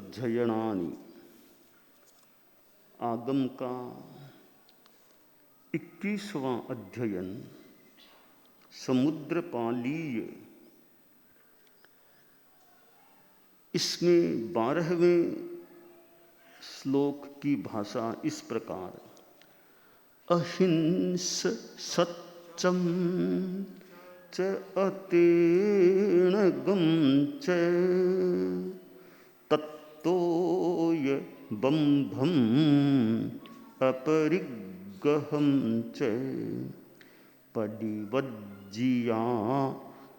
अध्ययनानि। आगम का 21वां अध्ययन समुद्रपालीय। इसमें 12वें श्लोक की भाषा इस प्रकार। अहिंस सत्यम च अतेणगम च तत्तोय बंभम अपरिग्रहम च पडिवज्जिया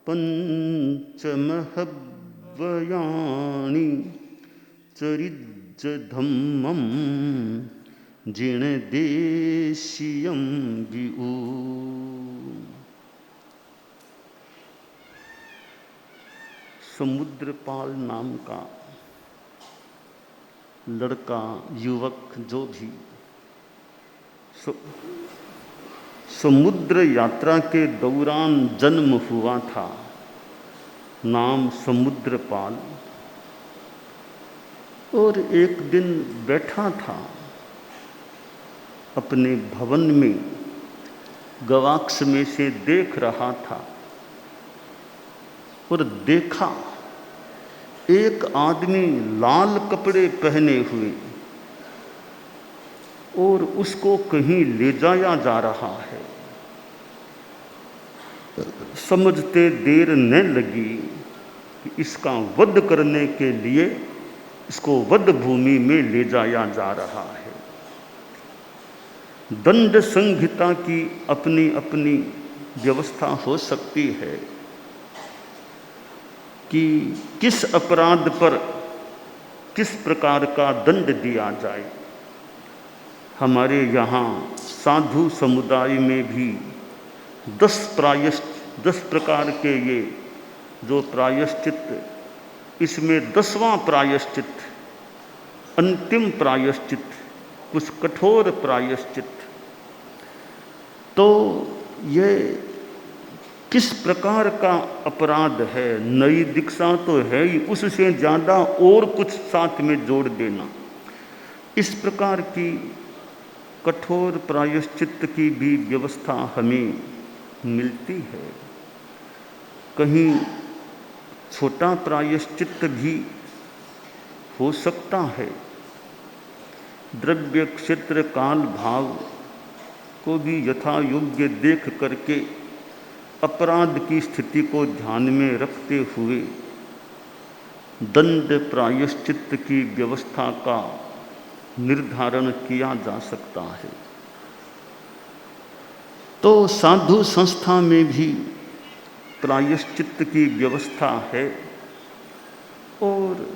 पंचमहव्वयानि चरिज्जधम्मं जिणदेशीयं विऊ। समुद्रपाल नाम का लड़का युवक जो भी समुद्र यात्रा के दौरान जन्म हुआ था, नाम समुद्रपाल। और एक दिन बैठा था अपने भवन में, गवाक्ष में से देख रहा था और देखा एक आदमी लाल कपड़े पहने हुए और उसको कहीं ले जाया जा रहा है। समझते देर न लगी कि इसका वध करने के लिए इसको वध भूमि में ले जाया जा रहा है। दंड संहिता की अपनी अपनी व्यवस्था हो सकती है कि किस अपराध पर किस प्रकार का दंड दिया जाए। हमारे यहाँ साधु समुदाय में भी 10 प्रकार के ये जो प्रायश्चित, इसमें 10वां प्रायश्चित, अंतिम प्रायश्चित, कुछ कठोर प्रायश्चित। तो ये किस प्रकार का अपराध है, नई दीक्षा तो है ही, उससे ज़्यादा और कुछ साथ में जोड़ देना। इस प्रकार की कठोर प्रायश्चित की भी व्यवस्था हमें मिलती है। कहीं छोटा प्रायश्चित भी हो सकता है। द्रव्य क्षेत्र काल भाव को भी यथा योग्य देख करके अपराध की स्थिति को ध्यान में रखते हुए दंड प्रायश्चित की व्यवस्था का निर्धारण किया जा सकता है। तो साधु संस्था में भी प्रायश्चित की व्यवस्था है और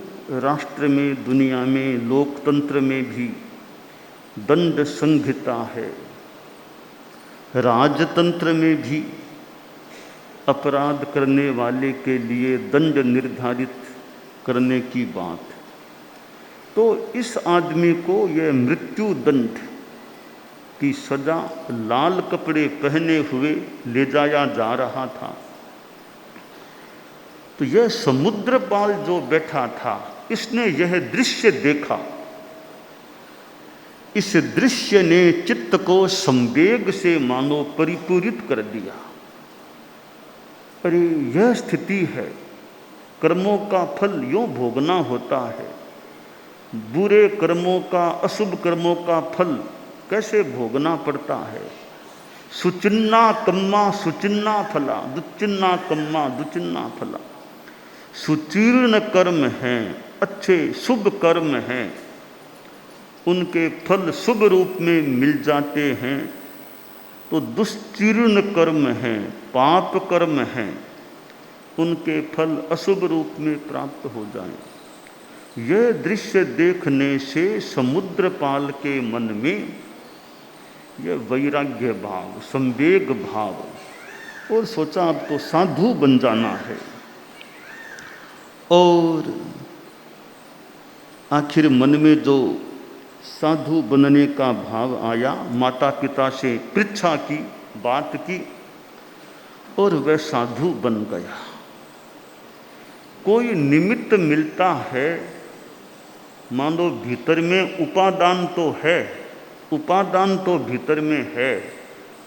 राष्ट्र में, दुनिया में, लोकतंत्र में भी दंड संहिता है। राजतंत्र में भी अपराध करने वाले के लिए दंड निर्धारित करने की बात। तो इस आदमी को यह मृत्यु दंड की सजा लाल कपड़े पहने हुए ले जाया जा रहा था। तो यह समुद्रपाल जो बैठा था, इसने यह दृश्य देखा। इस दृश्य ने चित्त को संवेग से मानो परिपूरित कर दिया। अरे यह स्थिति है, कर्मों का फल यूं भोगना होता है। बुरे कर्मों का, अशुभ कर्मों का फल कैसे भोगना पड़ता है। सुचिन्ना कम्मा सुचिन्ना फला, दुच्चिन्ना कम्मा दुचिन्ना फला। सुचीर्ण कर्म हैं, अच्छे शुभ कर्म हैं, उनके फल शुभ रूप में मिल जाते हैं। तो दुष्चीर्ण कर्म हैं, पाप कर्म हैं, उनके फल अशुभ रूप में प्राप्त हो जाएं। यह दृश्य देखने से समुद्रपाल के मन में यह वैराग्य भाव, संवेग भाव, और सोचा अब तो साधु बन जाना है। और आखिर मन में जो साधु बनने का भाव आया, माता पिता से पृच्छा की, बात की, और वह साधु बन गया। कोई निमित्त मिलता है मानो भीतर में उपादान तो है, उपादान तो भीतर में है,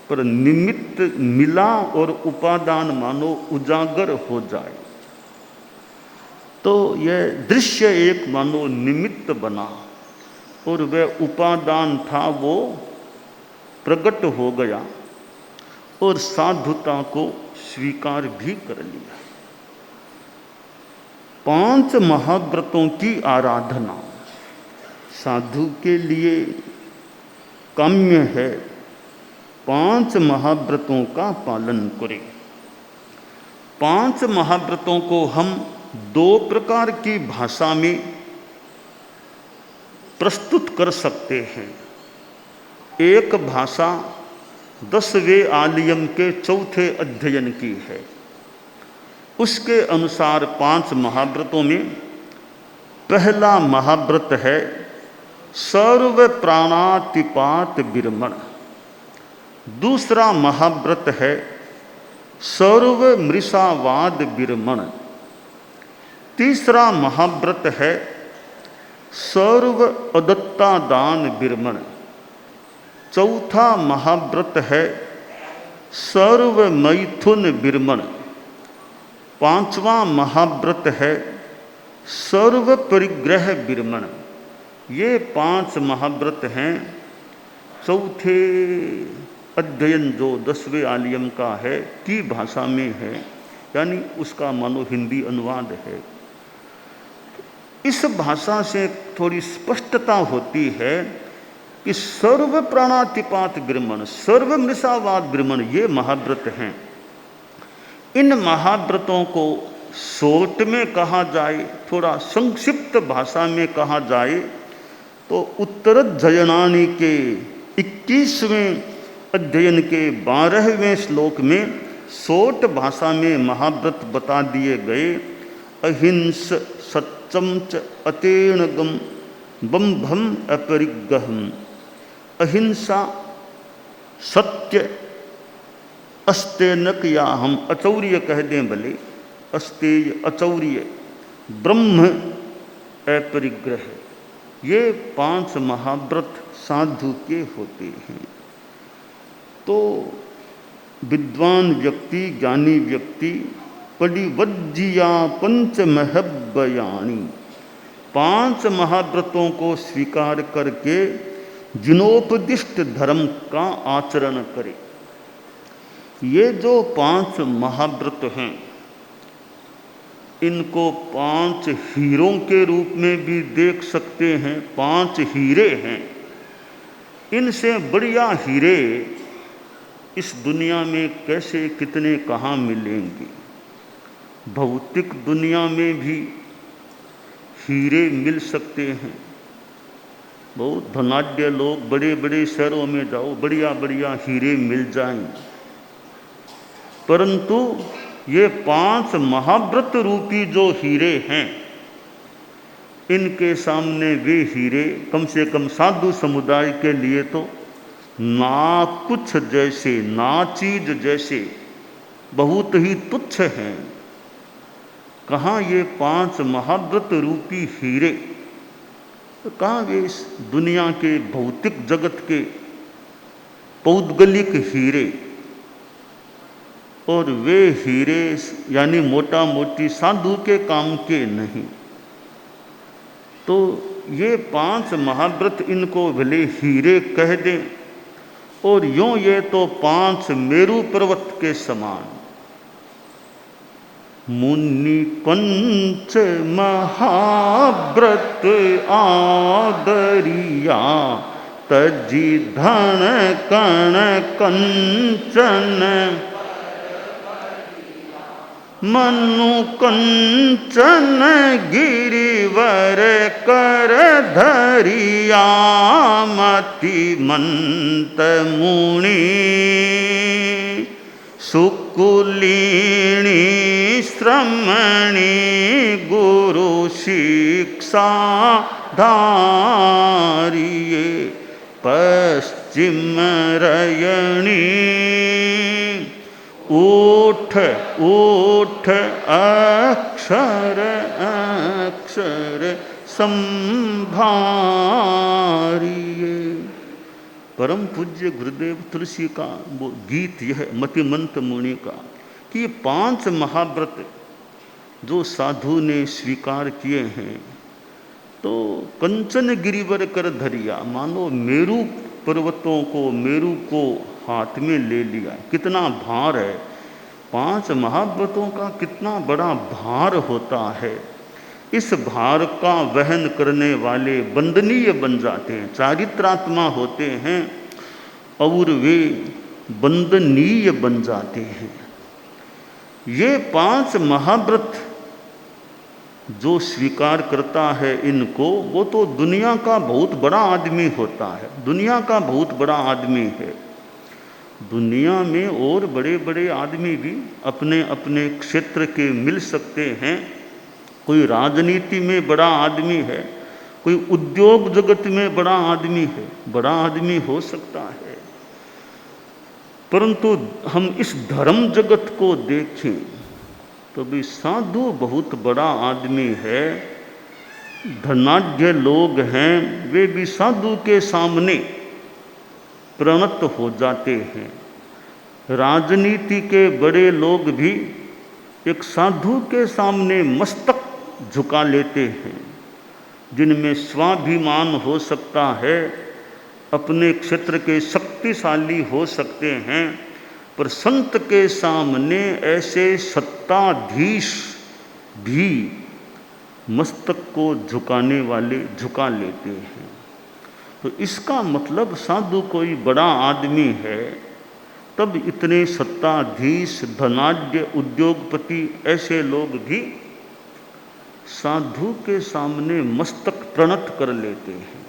पर निमित्त मिला और उपादान मानो उजागर हो जाए तो यह दृश्य एक मानो निमित्त बना और वह उपादान था वो प्रकट हो गया और साधुता को स्वीकार भी कर लिया। 5 महाव्रतों की आराधना साधु के लिए काम्य है। 5 महाव्रतों का पालन करें। 5 महाव्रतों को हम 2 प्रकार की भाषा में प्रस्तुत कर सकते हैं। एक भाषा 10वें आलियम के 4थे अध्ययन की है। उसके अनुसार 5 महाव्रतों में पहला महाव्रत है सर्व प्राणातिपात विरमण। दूसरा महाव्रत है सर्व मृषावाद विरमण। तीसरा महाव्रत है सर्व अदत्ता दान विरमण। चौथा महाव्रत है सर्व मैथुन विरमण। 5वां महाव्रत है सर्व परिग्रह विरमण। ये 5 महाव्रत हैं। चौथे अध्ययन जो 10वें आलियम का है की भाषा में है, यानी उसका मानो हिंदी अनुवाद है। इस भाषा से थोड़ी स्पष्टता होती है कि सर्व प्राणातिपात विरमण, सर्व मृषावाद विरमण ये महाव्रत हैं। इन महाव्रतों को शॉर्ट में कहा जाए, थोड़ा संक्षिप्त भाषा में कहा जाए तो उत्तरध्ययनानि के 21वें अध्ययन के 12वें श्लोक में शॉर्ट भाषा में महाव्रत बता दिए गए। अहिंस सत्यम च अतेणगम बंभम अपरिग्रहम। अहिंसा, सत्य, अस्तेनक या हम अचौर्य कह दें भले, अस्तेय अचौर्य, ब्रह्म अपरिग्रह, ये 5 महाव्रत साधु के होते हैं। तो विद्वान व्यक्ति, ज्ञानी व्यक्ति परिवज्जिया पंचमहब्बयानी 5 महाव्रतों को स्वीकार करके जिनोपदिष्ट धर्म का आचरण करे। ये जो 5 महाव्रत हैं इनको 5 हीरों के रूप में भी देख सकते हैं। 5 हीरे हैं। इनसे बढ़िया हीरे इस दुनिया में कैसे कितने कहाँ मिलेंगे। भौतिक दुनिया में भी हीरे मिल सकते हैं। बहुत धनाढ्य लोग बड़े बड़े शहरों में जाओ, बढ़िया बढ़िया हीरे मिल जाएं, परंतु ये 5 महाव्रत रूपी जो हीरे हैं इनके सामने वे हीरे कम से कम साधु समुदाय के लिए तो ना कुछ जैसे, ना चीज जैसे, बहुत ही तुच्छ हैं। कहाँ ये 5 महाव्रत रूपी हीरे, तो कहाँ वे इस दुनिया के भौतिक जगत के पौद्गलिक हीरे। और वे हीरे यानी मोटा मोटी साधु के काम के नहीं। तो ये 5 महाव्रत इनको भले हीरे कह दें और यूं ये तो 5 मेरु पर्वत के समान। मुनि पंच महाव्रत आदरिया तजी धन कण कंचन मनु कंचन गिरिवर कर धरिया मति मंत मुनि सुकुलिनी श्रमणी गुरु शिक्षा धारिये पश्चिम रयणी उठ उठ अक्षर अक्षर संभारिए। परम पूज्य गुरुदेव तुलसी का वो गीत यह मतिमंत मुनि का कि ये 5 महाव्रत जो साधु ने स्वीकार किए हैं, तो कंचन गिरिवर कर धरिया, मानो मेरू पर्वतों को, मेरू को हाथ में ले लिया। कितना भार है, 5 महाव्रतों का कितना बड़ा भार होता है। इस भार का वहन करने वाले वंदनीय बन जाते हैं, चारित्रात्मा होते हैं और वे वंदनीय बन जाते हैं। ये 5 महाव्रत जो स्वीकार करता है इनको, वो तो दुनिया का बहुत बड़ा आदमी होता है, दुनिया का बहुत बड़ा आदमी है। दुनिया में और बड़े बड़े आदमी भी अपने अपने क्षेत्र के मिल सकते हैं। कोई राजनीति में बड़ा आदमी है, कोई उद्योग जगत में बड़ा आदमी है, बड़ा आदमी हो सकता है। परंतु हम इस धर्म जगत को देखें तो भी साधु बहुत बड़ा आदमी है। धनाढ्य लोग हैं, वे भी साधु के सामने प्रणत हो जाते हैं। राजनीति के बड़े लोग भी एक साधु के सामने मस्तक झुका लेते हैं। जिनमें स्वाभिमान हो सकता है, अपने क्षेत्र के शक्तिशाली हो सकते हैं, पर संत के सामने ऐसे सत्ताधीश भी मस्तक को झुकाने वाले झुका लेते हैं। तो इसका मतलब साधु कोई बड़ा आदमी है, तब इतने सत्ताधीश, धनाढ्य, उद्योगपति ऐसे लोग भी साधु के सामने मस्तक प्रणत कर लेते हैं।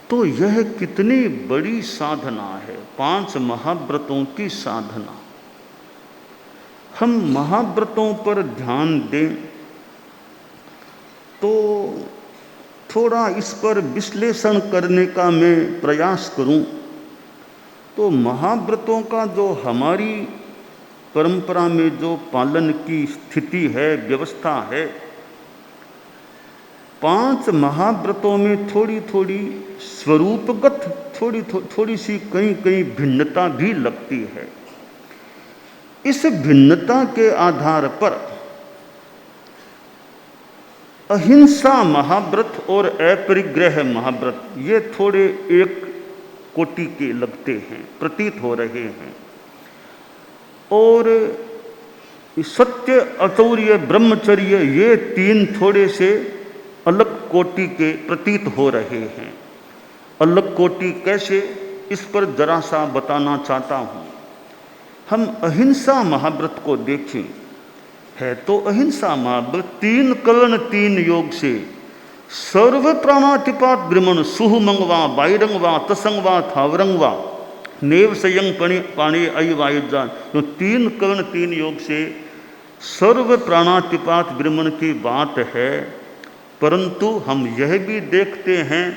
तो यह कितनी बड़ी साधना है, 5 महाव्रतों की साधना। हम महाव्रतों पर ध्यान दें तो थोड़ा इस पर विश्लेषण करने का मैं प्रयास करूं। तो महाव्रतों का जो हमारी परंपरा में जो पालन की स्थिति है, व्यवस्था है, 5 महाव्रतों में थोड़ी थोड़ी स्वरूपगत थोड़ी सी कहीं कहीं भिन्नता भी लगती है। इस भिन्नता के आधार पर अहिंसा महाव्रत और अपरिग्रह महाव्रत ये थोड़े एक कोटि के लगते हैं, प्रतीत हो रहे हैं। और सत्य, अचौर्य, ब्रह्मचर्य ये 3 थोड़े से अलग कोटि के प्रतीत हो रहे हैं। अलग कोटि कैसे, इस पर जरा सा बताना चाहता हूँ। हम अहिंसा महाव्रत को देखें, है तो अहिंसा महाव्रत 3 कर्ण 3 योग से सर्व प्राणातिपात ब्रह्मण सुहुमंगवा वायुरंगवा तसंगवा थावरंगवा नेव संयंग पाणी अय वायुजान, जो 3 कर्ण 3 योग से सर्व प्राणातिपात ब्रह्मण की बात है। परंतु हम यह भी देखते हैं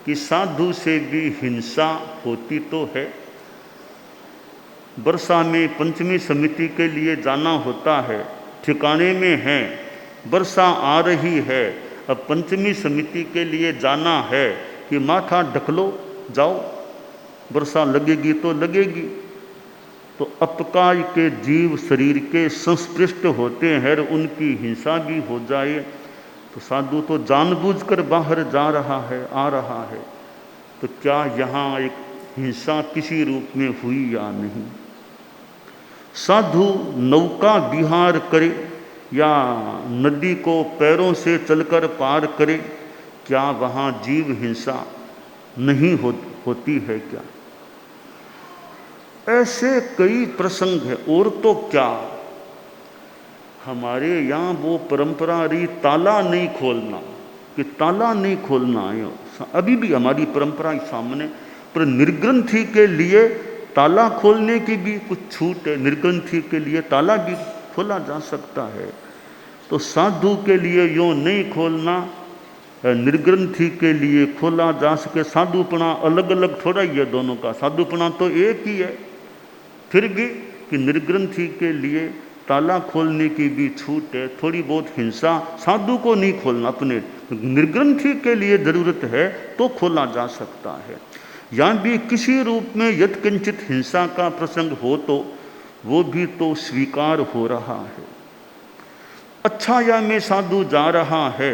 कि साधु से भी हिंसा होती तो है। वर्षा में पंचमी समिति के लिए जाना होता है, ठिकाने में है, वर्षा आ रही है, अब पंचमी समिति के लिए जाना है कि माथा ढक लो जाओ, वर्षा लगेगी तो लगेगी। तो अपकाय के जीव शरीर के संस्पृष्ट होते हैं, उनकी हिंसा भी हो जाए तो साधु तो जानबूझकर बाहर जा रहा है, आ रहा है, तो क्या यहाँ एक हिंसा किसी रूप में हुई या नहीं? साधु नौका विहार करे या नदी को पैरों से चलकर पार करे, क्या वहाँ जीव हिंसा नहीं होती है क्या? ऐसे कई प्रसंग हैं। और तो क्या, हमारे यहाँ वो परंपरा रही ताला नहीं खोलना, कि ताला नहीं खोलना है, अभी भी हमारी परंपरा सामने। पर निर्ग्रंथी के लिए ताला खोलने की भी कुछ छूट है, निर्ग्रंथी के लिए ताला भी खोला जा सकता है। तो साधु के लिए यूँ नहीं खोलना, निर्ग्रंथी के लिए खोला जा सके। साधुपना अलग अलग थोड़ा ही है दोनों का, साधुपना तो एक ही है। फिर भी कि निर्ग्रंथी के लिए ताला खोलने की भी छूट है, थोड़ी बहुत हिंसा साधु को नहीं खोलना, अपने निर्ग्रंथि के लिए ज़रूरत है तो खोला जा सकता है। या भी किसी रूप में यत्किंचित हिंसा का प्रसंग हो तो वो भी तो स्वीकार हो रहा है। अच्छाया में साधु जा रहा है,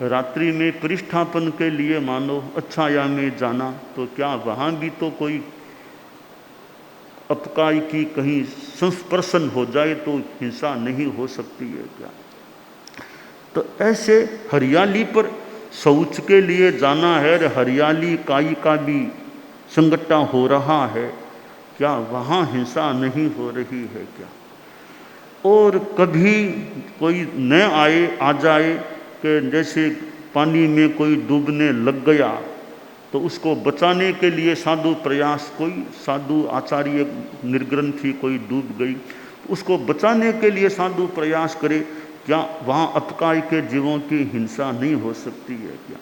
रात्रि में प्रतिष्ठापन के लिए मानो अच्छाया में जाना, तो क्या वहाँ भी तो कोई अपकाई की कहीं संस्पर्शन हो जाए तो हिंसा नहीं हो सकती है क्या? तो ऐसे हरियाली पर शौच के लिए जाना है, हरियाली काई का भी संगठा हो रहा है, क्या वहाँ हिंसा नहीं हो रही है क्या? और कभी कोई न आ जाए कि जैसे पानी में कोई डूबने लग गया तो उसको बचाने के लिए साधु प्रयास, कोई साधु आचार्य निर्ग्रंथि कोई डूब गई, उसको बचाने के लिए साधु प्रयास करे, क्या वहाँ अपकाय के जीवों की हिंसा नहीं हो सकती है क्या?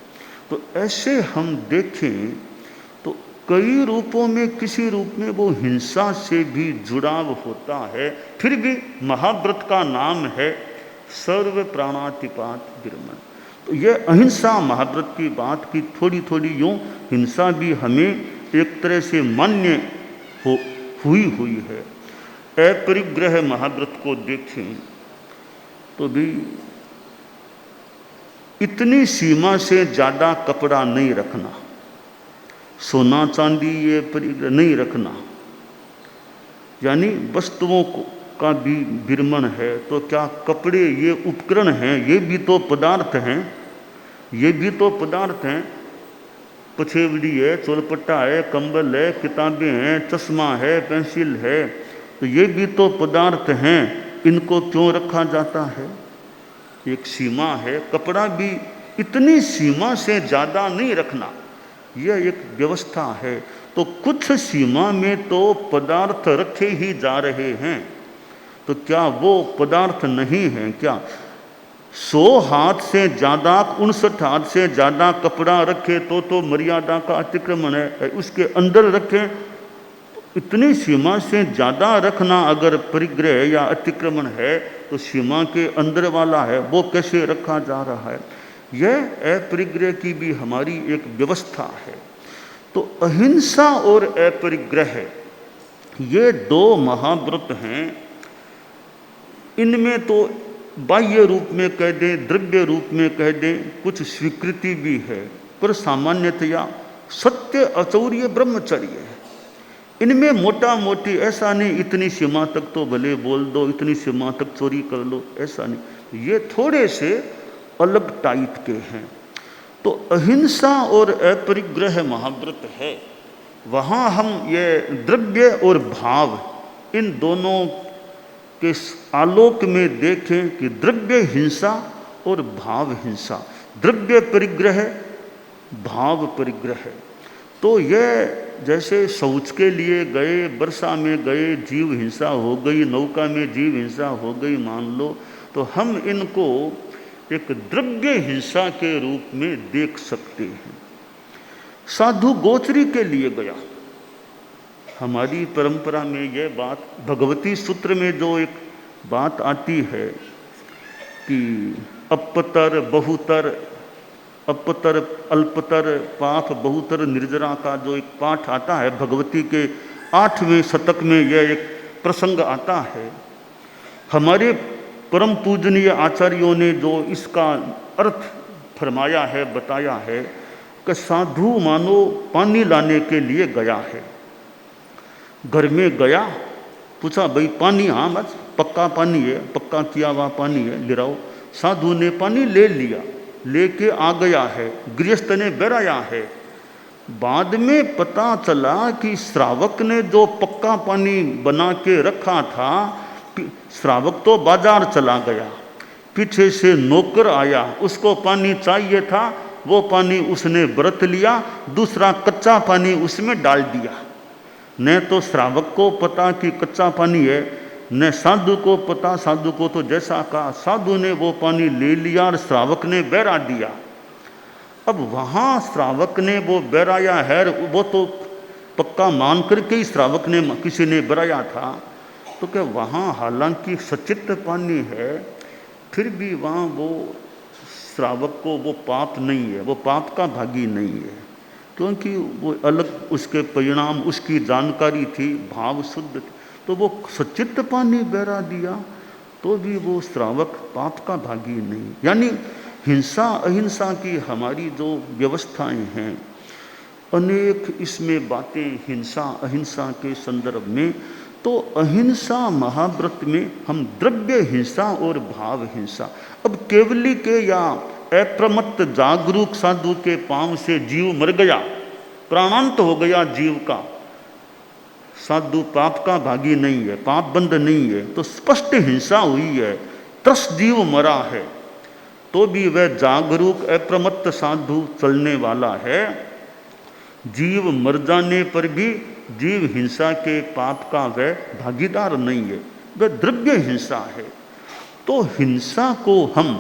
तो ऐसे हम देखें तो कई रूपों में किसी रूप में वो हिंसा से भी जुड़ाव होता है। फिर भी महाव्रत का नाम है सर्व प्राणातिपात विरमण। तो ये अहिंसा महाव्रत की बात की थोड़ी थोड़ी यूँ हिंसा भी हमें एक तरह से मान्य हुई है। अपरिग्रह महाव्रत को देखें तो भी इतनी सीमा से ज़्यादा कपड़ा नहीं रखना, सोना चांदी ये परिग्रह नहीं रखना, यानी वस्तुओं का भी विरमण है। तो क्या कपड़े ये उपकरण हैं, ये भी तो पदार्थ हैं, ये भी तो पदार्थ हैं। पछेवड़ी है, चोलपट्टा है, कंबल है, किताबें हैं, चश्मा है, पेंसिल है, तो ये भी तो पदार्थ हैं, इनको क्यों रखा जाता है? एक सीमा है। कपड़ा भी इतनी सीमा से ज़्यादा नहीं रखना, यह एक व्यवस्था है। तो कुछ सीमा में तो पदार्थ रखे ही जा रहे हैं, तो क्या वो पदार्थ नहीं है क्या? 100 हाथ से ज़्यादा, 59 हाथ से ज़्यादा कपड़ा रखे तो मर्यादा का अतिक्रमण है। उसके अंदर रखें, इतनी सीमा से ज़्यादा रखना अगर परिग्रह या अतिक्रमण है तो सीमा के अंदर वाला है वो कैसे रखा जा रहा है? यह अपरिग्रह की भी हमारी एक व्यवस्था है। तो अहिंसा और अपरिग्रह ये 2 महाव्रत हैं। इनमें तो बाह्य रूप में कह दें, द्रव्य रूप में कह दें, कुछ स्वीकृति भी है, पर सामान्यतया सत्य, अचौर्य, ब्रह्मचर्य है। इनमें मोटा मोटी ऐसा नहीं इतनी सीमा तक तो भले बोल दो, इतनी सीमा तक चोरी कर लो, ऐसा नहीं। ये थोड़े से अलग टाइप के हैं। तो अहिंसा और अपरिग्रह महाव्रत है, वहाँ हम ये द्रव्य और भाव इन दोनों के आलोक में देखें कि द्रव्य हिंसा और भाव हिंसा, द्रव्य परिग्रह, भाव परिग्रह। तो यह जैसे शौच के लिए गए, वर्षा में गए, जीव हिंसा हो गई, नौका में जीव हिंसा हो गई मान लो, तो हम इनको एक द्रव्य हिंसा के रूप में देख सकते हैं। साधु गोचरी के लिए गया, हमारी परंपरा में यह बात भगवती सूत्र में जो एक बात आती है कि अपतर बहुतर, अपतर अल्पतर पाप बहुतर निर्जरा का जो एक पाठ आता है भगवती के 8वें शतक में, यह एक प्रसंग आता है। हमारे परम पूजनीय आचार्यों ने जो इसका अर्थ फरमाया है, बताया है कि साधु मानो पानी लाने के लिए गया है। घर में गया, पूछा भाई पानी? हाँ बस पक्का पानी है, पक्का किया हुआ पानी है, ले आओ। साधु ने पानी ले लिया, लेके आ गया है, गृहस्थ ने बहराया है। बाद में पता चला कि श्रावक ने जो पक्का पानी बना के रखा था, श्रावक तो बाजार चला गया, पीछे से नौकर आया, उसको पानी चाहिए था, वो पानी उसने व्रत लिया, दूसरा कच्चा पानी उसमें डाल दिया। न तो श्रावक को पता कि कच्चा पानी है, न साधु को पता। साधु को तो जैसा कहा, साधु ने वो पानी ले लिया और श्रावक ने बहरा दिया। अब वहाँ श्रावक ने वो बहराया है, वो तो पक्का मान करके ही श्रावक ने किसी ने बहराया था, तो क्या वहाँ हालांकि सचित्र पानी है, फिर भी वहाँ वो श्रावक को वो पाप नहीं है, वो पाप का भागी नहीं है, क्योंकि वो अलग उसके परिणाम, उसकी जानकारी थी, भाव शुद्ध थी। तो वो सचित्त पानी बहरा दिया तो भी वो श्रावक पाप का भागी नहीं। यानी हिंसा अहिंसा की हमारी जो व्यवस्थाएं हैं, अनेक इसमें बातें हिंसा अहिंसा के संदर्भ में। तो अहिंसा महाव्रत में हम द्रव्य हिंसा और भाव हिंसा, अब केवली के या अप्रमत्त जागरूक साधु के पांव से जीव मर गया, प्राणांत हो गया जीव का, साधु पाप का भागी नहीं है, पाप बंद नहीं है, तो स्पष्ट हिंसा हुई है, 10 जीव मरा है, तो भी वह जागरूक अप्रमत्त साधु चलने वाला है। जीव मर जाने पर भी जीव हिंसा के पाप का वह भागीदार नहीं है, वह द्रव्य हिंसा है। तो हिंसा को हम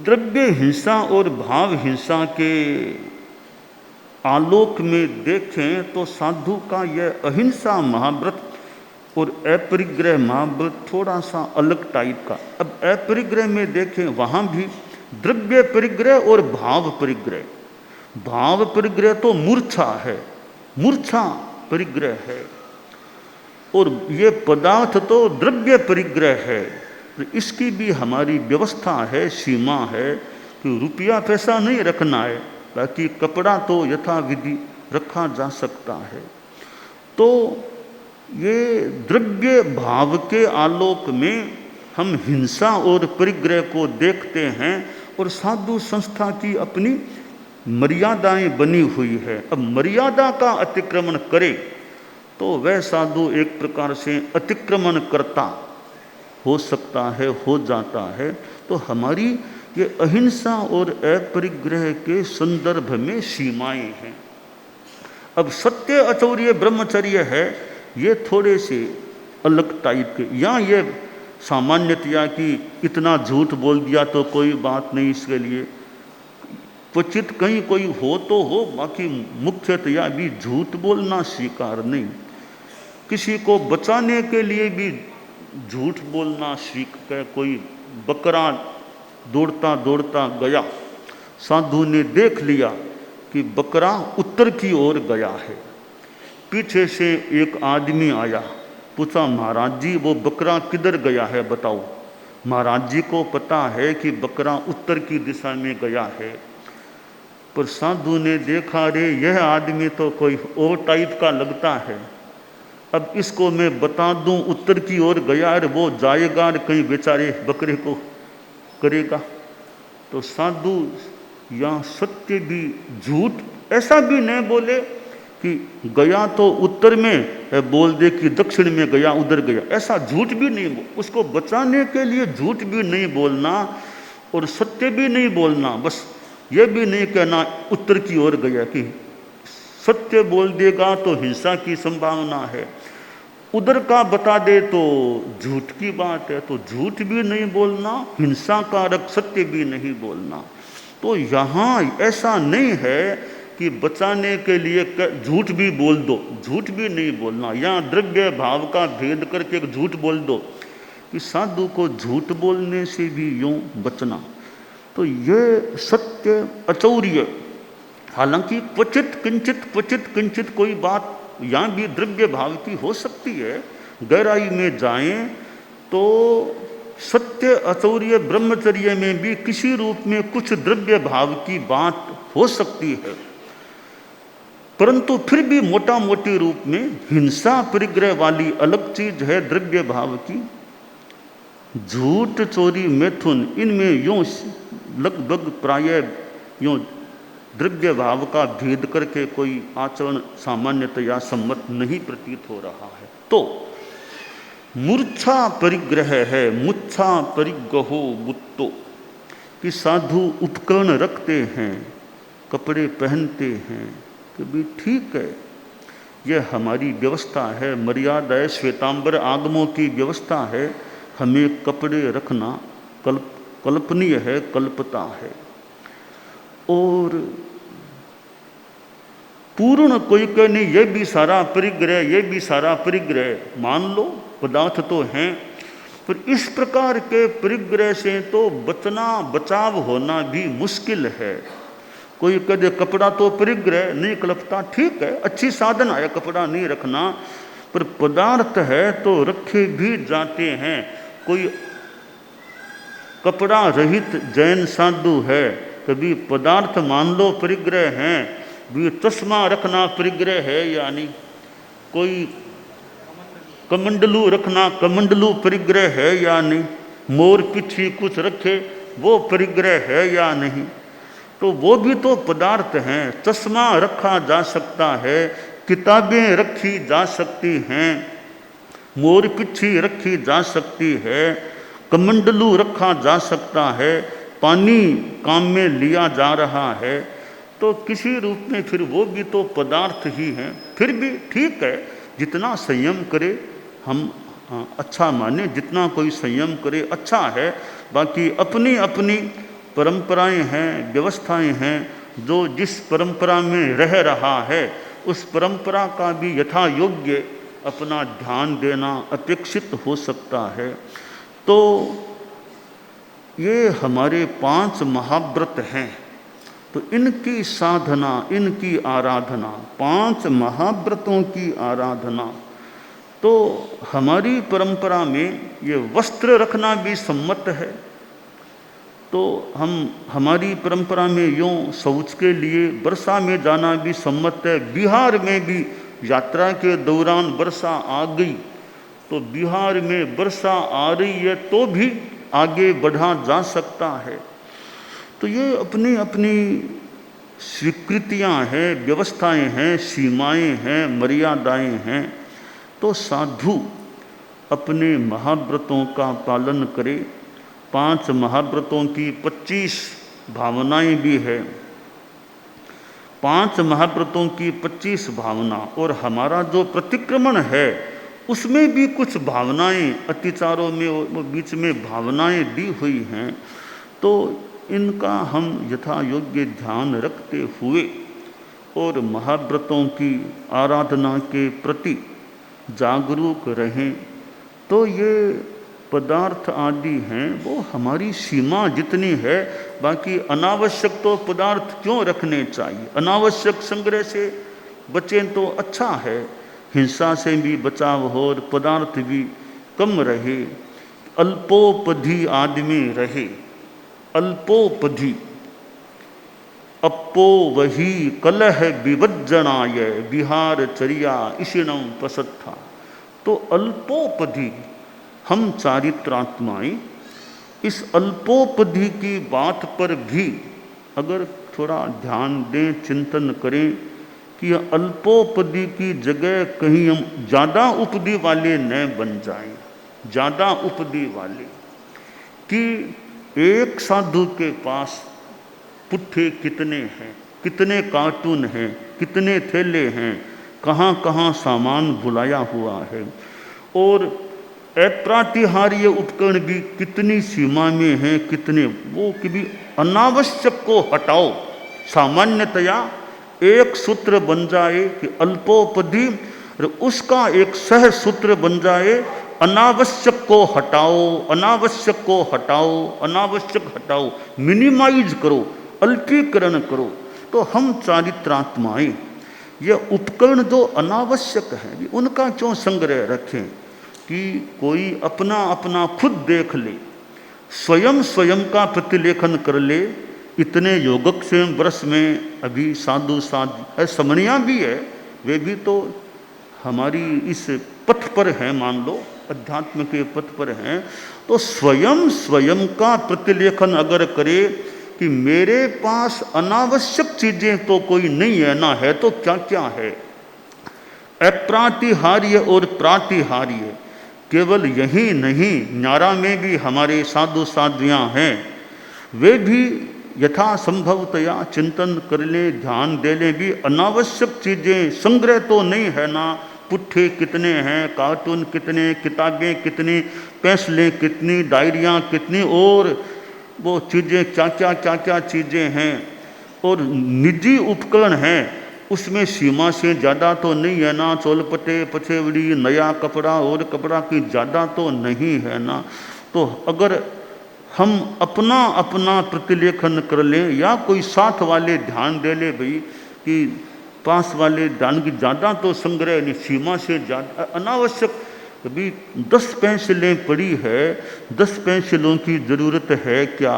द्रव्य हिंसा और भाव हिंसा के आलोक में देखें तो साधु का यह अहिंसा महाव्रत और अपरिग्रह महाव्रत थोड़ा सा अलग टाइप का। अब अपरिग्रह में देखें, वहाँ भी द्रव्य परिग्रह और भाव परिग्रह। भाव परिग्रह तो मूर्छा है, मूर्छा परिग्रह है, और ये पदार्थ तो द्रव्य परिग्रह है। तो इसकी भी हमारी व्यवस्था है, सीमा है कि रुपया पैसा नहीं रखना है, बाकी कपड़ा तो यथाविधि रखा जा सकता है। तो ये द्रव्य भाव के आलोक में हम हिंसा और परिग्रह को देखते हैं, और साधु संस्था की अपनी मर्यादाएं बनी हुई है। अब मर्यादा का अतिक्रमण करे तो वह साधु एक प्रकार से अतिक्रमण करता हो सकता है, हो जाता है। तो हमारी ये अहिंसा और अपरिग्रह के संदर्भ में सीमाएं हैं। अब सत्य अचौर्य ब्रह्मचर्य है, ये थोड़े से अलग टाइप के। या ये सामान्यतया कि इतना झूठ बोल दिया तो कोई बात नहीं, इसके लिए क्वचित कहीं कोई हो तो हो, बाकी मुख्यतया भी झूठ बोलना स्वीकार नहीं। किसी को बचाने के लिए भी झूठ बोलना सीख कर, कोई बकरा दौड़ता दौड़ता गया, साधु ने देख लिया कि बकरा उत्तर की ओर गया है, पीछे से एक आदमी आया, पूछा महाराज जी वो बकरा किधर गया है बताओ। महाराज जी को पता है कि बकरा उत्तर की दिशा में गया है, पर साधु ने देखा रे यह आदमी तो कोई और टाइप का लगता है, अब इसको मैं बता दूं उत्तर की ओर गया है, वो जाएगा और कहीं बेचारे बकरे को करेगा। तो साधु या सत्य भी झूठ ऐसा भी नहीं बोले कि गया तो उत्तर में, बोल दे कि दक्षिण में गया, उधर गया, ऐसा झूठ भी नहीं बोल। उसको बचाने के लिए झूठ भी नहीं बोलना और सत्य भी नहीं बोलना, बस ये भी नहीं कहना उत्तर की ओर गया, कि सत्य बोल देगा तो हिंसा की संभावना है, उधर का बता दे तो झूठ की बात है। तो झूठ भी नहीं बोलना, हिंसा कारक सत्य भी नहीं बोलना। तो यहाँ ऐसा नहीं है कि बचाने के लिए झूठ भी बोल दो, झूठ भी नहीं बोलना। यहाँ द्रव्य भाव का भेद करके एक झूठ बोल दो कि साधु को झूठ बोलने से भी यूँ बचना। तो ये सत्य अचौर्य, हालांकि क्वचित किंचित कोई बात यहाँ भी द्रव्य भाव की हो सकती है, गहराई में जाएं तो सत्य अचौर्य ब्रह्मचर्य में भी किसी रूप में कुछ द्रव्य भाव की बात हो सकती है, परंतु फिर भी मोटा मोटी रूप में हिंसा परिग्रह वाली अलग चीज है द्रव्य भाव की। झूठ चोरी मैथुन इनमें यूँ लगभग प्रायः यूँ द्रव्य भाव का भेद करके कोई आचरण सामान्यतया सम्मत नहीं प्रतीत हो रहा है। तो मूर्छा परिग्रह है, मुच्छा परिग्रहो बुत्तो, कि साधु उपकरण रखते हैं, कपड़े पहनते हैं, कि भी ठीक है, यह हमारी व्यवस्था है, मर्यादा है, श्वेतांबर आगमों की व्यवस्था है, हमें कपड़े रखना कल्पनीय है, कल्पता है। और पूर्ण कोई कहे नहीं ये भी सारा परिग्रह, ये भी सारा परिग्रह, मान लो पदार्थ तो हैं, पर इस प्रकार के परिग्रह से तो बचना, बचाव होना भी मुश्किल है। कोई कह दे कपड़ा तो परिग्रह नहीं कलपता, ठीक है, अच्छी साधना है कपड़ा नहीं रखना, पर पदार्थ है तो रखे भी जाते हैं। कोई कपड़ा रहित जैन साधु है, कभी पदार्थ मान लो परिग्रह हैं, भी चश्मा रखना परिग्रह है या नहीं? कोई कमंडलू रखना, कमंडलू परिग्रह है या नहीं? मोर पिछी कुछ रखे, वो परिग्रह है या नहीं? तो वो भी तो पदार्थ हैं। चश्मा रखा जा सकता है, किताबें रखी जा सकती हैं, मोर पिछी रखी जा सकती है, कमंडलू रखा जा सकता है, पानी काम में लिया जा रहा है, तो किसी रूप में फिर वो भी तो पदार्थ ही हैं। फिर भी ठीक है, जितना संयम करे हम अच्छा माने, जितना कोई संयम करे अच्छा है। बाकी अपनी अपनी परंपराएं हैं, व्यवस्थाएं हैं, जो जिस परंपरा में रह रहा है उस परंपरा का भी यथा योग्य अपना ध्यान देना अपेक्षित हो सकता है। तो ये हमारे 5 महाव्रत हैं, तो इनकी साधना, इनकी आराधना, 5 महाव्रतों की आराधना, तो हमारी परंपरा में ये वस्त्र रखना भी सम्मत है। तो हमारी परंपरा में यूँ शौच के लिए वर्षा में जाना भी सम्मत है। बिहार में भी यात्रा के दौरान वर्षा आ गई, तो बिहार में वर्षा आ रही है तो भी आगे बढ़ा जा सकता है। तो ये अपनी अपनी स्वीकृतियां हैं, व्यवस्थाएं हैं, सीमाएं हैं, मर्यादाएं हैं। तो साधु अपने महाव्रतों का पालन करे। 5 महाव्रतों की 25 भावनाएं भी है। 5 महाव्रतों की 25 भावना, और हमारा जो प्रतिक्रमण है उसमें भी कुछ भावनाएं, अतिचारों में बीच में भावनाएं दी हुई हैं। तो इनका हम यथा योग्य ध्यान रखते हुए और महाव्रतों की आराधना के प्रति जागरूक रहें। तो ये पदार्थ आदि हैं वो हमारी सीमा जितनी है, बाकी अनावश्यक तो पदार्थ क्यों रखने चाहिए? अनावश्यक संग्रह से बचें तो अच्छा है, हिंसा से भी बचाव हो और पदार्थ भी कम रहे, अल्पोपधि आदमी रहे। अल्पोपधि अपो वही कलह विवज्जनाय विहार चर्या इषिणम पसत्था। तो अल्पोपधि, हम चारित्रात्माएं इस अल्पोपधि की बात पर भी अगर थोड़ा ध्यान दें, चिंतन करें कि यह अल्पोपधि की जगह कहीं हम ज़्यादा उपधि वाले न बन जाएं। ज़्यादा उपधि वाले कि एक साधु के पास पुट्ठे कितने हैं, कितने कार्टून हैं, कितने थैले हैं, कहाँ कहाँ सामान भुलाया हुआ है, और अप्रातिहार्य उपकरण भी कितनी सीमा में हैं, कितने वो कि भी अनावश्यक को हटाओ। सामान्यतया एक सूत्र बन जाए कि अल्पोपधि, और उसका एक सह सूत्र बन जाए अनावश्यक को हटाओ, अनावश्यक को हटाओ, अनावश्यक हटाओ, मिनिमाइज करो, अल्पीकरण करो। तो हम चारित्रात्माएं ये उपकरण जो अनावश्यक हैं उनका क्यों संग्रह रखें कि कोई अपना अपना खुद देख ले, स्वयं स्वयं का प्रतिलेखन कर ले। इतने योगक्षेम वर्ष में अभी साधु साधु समणिया भी है, वे भी तो हमारी इस पथ पर हैं, मान लो अध्यात्म के पथ पर हैं। तो स्वयं स्वयं का प्रतिलेखन अगर करे कि मेरे पास अनावश्यक चीजें तो कोई नहीं है, ना है तो क्या क्या है। अप्रातिहार्य और प्रातिहार्य केवल यही नहीं, न्यारा में भी हमारे साधु साध्वियाँ हैं, वे भी यथा संभवतया चिंतन कर ले, ध्यान दे ले भी अनावश्यक चीज़ें संग्रह तो नहीं है ना। पुट्ठे कितने हैं, कार्टून कितने, किताबें कितनी, पेंसिलें कितनी, डायरियाँ कितनी, और वो चीज़ें क्या क्या चीज़ें हैं, और निजी उपकरण हैं उसमें सीमा से ज़्यादा तो नहीं है ना, चोलपटे पछेवड़ी नया कपड़ा और कपड़ा की ज़्यादा तो नहीं है ना। तो अगर हम अपना अपना प्रतिलेखन कर लें या कोई साथ वाले ध्यान दे ले भाई कि पास वाले ध्यान की ज़्यादा तो संग्रह नहीं, सीमा से ज़्यादा अनावश्यक। अभी 10 पेंसिलें पड़ी है, 10 पेंसिलों की ज़रूरत है क्या?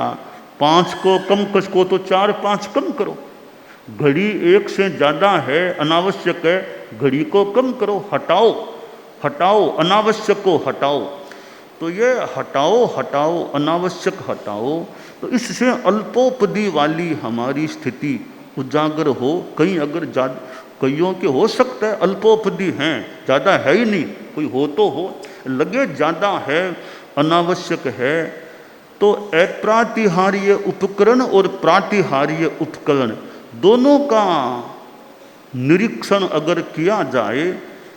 5 को कम को तो 4-5 कम करो। घड़ी 1 से ज़्यादा है, अनावश्यक है, घड़ी को कम करो, हटाओ हटाओ, अनावश्यक को हटाओ। तो ये हटाओ हटाओ, अनावश्यक हटाओ, तो इससे अल्पोपदी वाली हमारी स्थिति उजागर हो। कहीं अगर कईयों के हो सकता है अल्पोपदी हैं, ज़्यादा है ही नहीं, कोई हो तो हो, लगे ज़्यादा है, अनावश्यक है, तो अप्रातिहार्य उपकरण और प्रातिहार्य उपकरण दोनों का निरीक्षण अगर किया जाए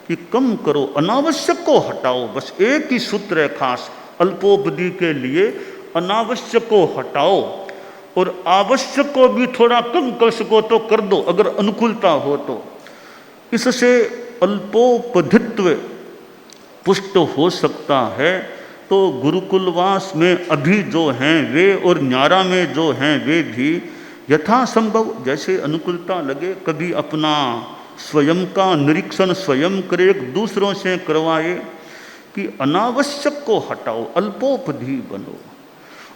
कि कम करो, अनावश्यक को हटाओ, बस एक ही सूत्र है खास अल्पोपदी के लिए, अनावश्यक को हटाओ और आवश्यक को भी थोड़ा कम कर सको तो कर दो अगर अनुकूलता हो तो। इससे अल्पोपधित्व पुष्ट हो सकता है। तो गुरुकुलवास में अभी जो हैं वे और न्यारा में जो हैं वे भी यथासंभव जैसे अनुकूलता लगे कभी अपना स्वयं का निरीक्षण स्वयं करे, दूसरों से करवाए कि अनावश्यक को हटाओ, अल्पोपधी बनो।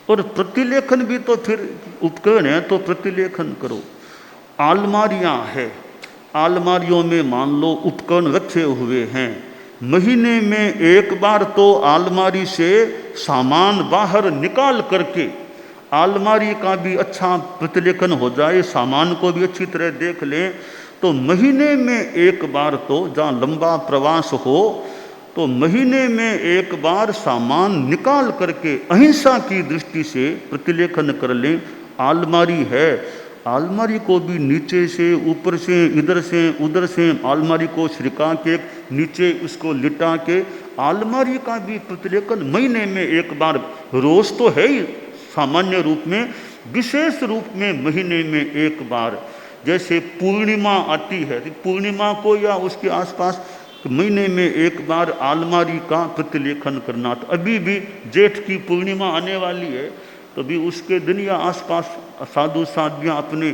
और प्रतिलेखन भी तो फिर उपकरण है, तो प्रतिलेखन करो। आलमारियां है, आलमारियों में मान लो उपकरण रखे हुए हैं, महीने में एक बार तो आलमारी से सामान बाहर निकाल करके आलमारी का भी अच्छा प्रतिलेखन हो जाए, सामान को भी अच्छी तरह देख लें। तो महीने में एक बार तो जहाँ लंबा प्रवास हो तो महीने में एक बार सामान निकाल करके अहिंसा की दृष्टि से प्रतिलेखन कर लें। आलमारी है, आलमारी को भी नीचे से ऊपर से इधर से उधर से आलमारी को श्रिका के नीचे उसको लिटा के आलमारी का भी प्रतिलेखन महीने में एक बार, रोज तो है ही सामान्य रूप में, विशेष रूप में महीने में एक बार। जैसे पूर्णिमा आती है, पूर्णिमा को या उसके आसपास महीने में एक बार आलमारी का प्रतिलेखन करना। तो अभी भी जेठ की पूर्णिमा आने वाली है, तो भी उसके दिन या आसपास साधु साधियाँ अपने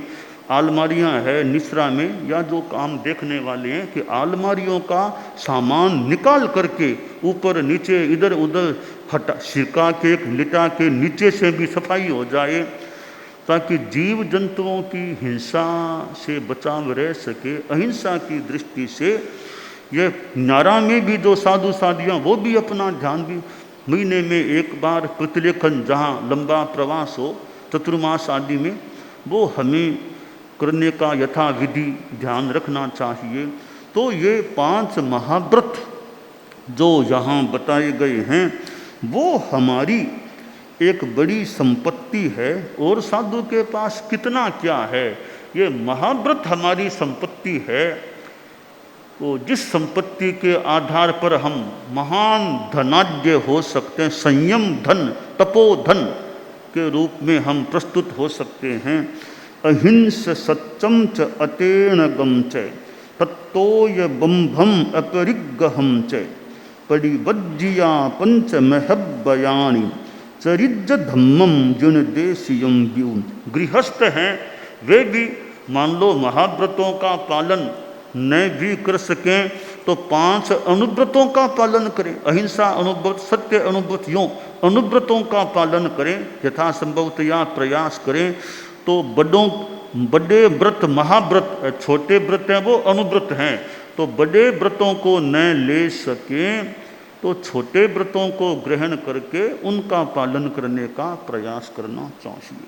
आलमारियाँ है निसरा में या जो काम देखने वाले हैं कि आलमारियों का सामान निकाल करके ऊपर नीचे इधर उधर हटा छिड़का के लिटा के नीचे से भी सफाई हो जाए, ताकि जीव जंतुओं की हिंसा से बचाव रह सके। अहिंसा की दृष्टि से ये न्यारा में भी जो साधु साधियाँ वो भी अपना ध्यान भी महीने में एक बार प्रतिलेखन, जहाँ लंबा प्रवास हो चतुर्मास आदि में, वो हमें करने का यथाविधि ध्यान रखना चाहिए। तो ये 5 महाव्रत जो यहाँ बताए गए हैं वो हमारी एक बड़ी संपत्ति है। और साधु के पास कितना क्या है, ये महाव्रत हमारी संपत्ति है। तो जिस संपत्ति के आधार पर हम महान धनाढ्य हो सकते हैं, संयम धन तपोधन के रूप में हम प्रस्तुत हो सकते हैं। अहिंस सत्यम च अतेण गम च तत्तोय बंभम अपरिग्रहम च परिवज्जिया पंच महब्बयानी चरिज धम्मम जुन देशियम व्यून। गृहस्थ हैं वे भी मान लो महाव्रतों का पालन न भी कर सकें तो 5 अनुव्रतों का पालन करें। अहिंसा अनुव्रत, सत्य अनुव्रत, यों अनुव्रतों का पालन करें, यथासंभवतया प्रयास करें। तो बड़े व्रत महाव्रत, छोटे व्रत हैं वो अनुव्रत हैं, तो बड़े व्रतों को न ले सकें तो छोटे व्रतों को ग्रहण करके उनका पालन करने का प्रयास करना चाहिए।